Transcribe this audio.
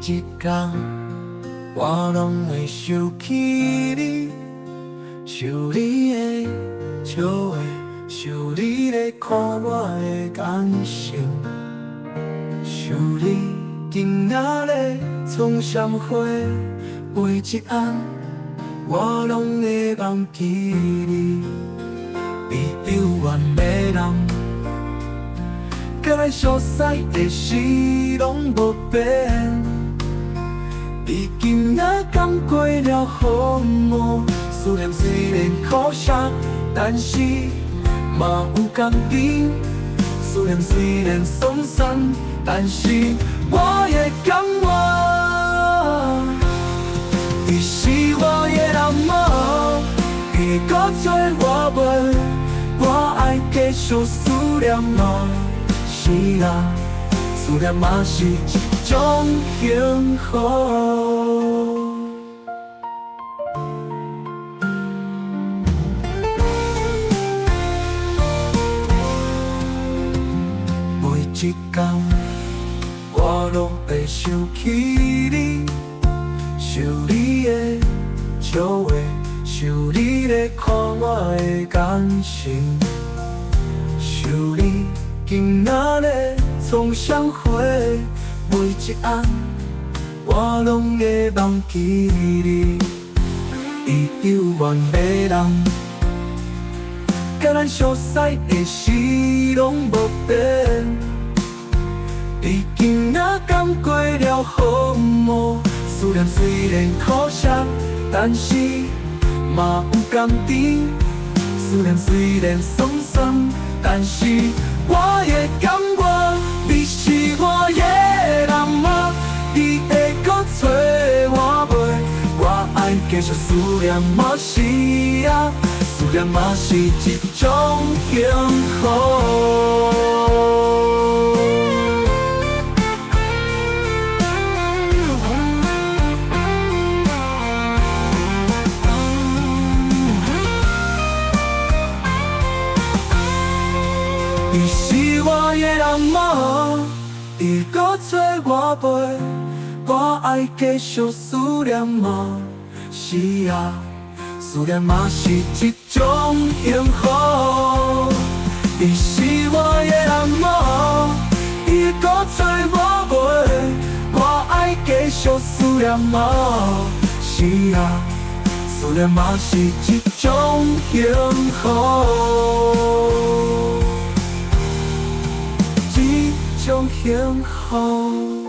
一天，我拢会想起你，想你的笑话，想你咧看我的眼神，想你今仔日创啥花，每一暗我拢会忘记你。比有缘的人，甲咱相识的事拢无变。你今仔刚过了风雨，思念虽然苦涩，但是嘛有甘甜。思念虽然松散，但是我也感觉你是我的人吗？你搁做我袂，我爱继续思念吗？是啊，思念嘛是一种幸福。每一天，我拢会想起你，想你的笑话，想你咧看我的眼神，想你今仔日创啥花，每一暗我拢会忘记你。伊有缘的人，甲咱相识的事拢无变。你今仔刚过了风雨，思念虽然苦涩，但是嘛有甘甜。思念虽然松散，但是我也感觉你是我的人吗？你会搁找我袂？我爱继续思念嘛是啊，思念嘛是一种幸福。你是我的人吗？你搁找我袂？我爱继续思念吗？是啊，思念嘛是一种幸福。你是我的人吗？你搁找我袂？我爱继续思念吗？是啊，思念嘛是一种幸福。一种幸福。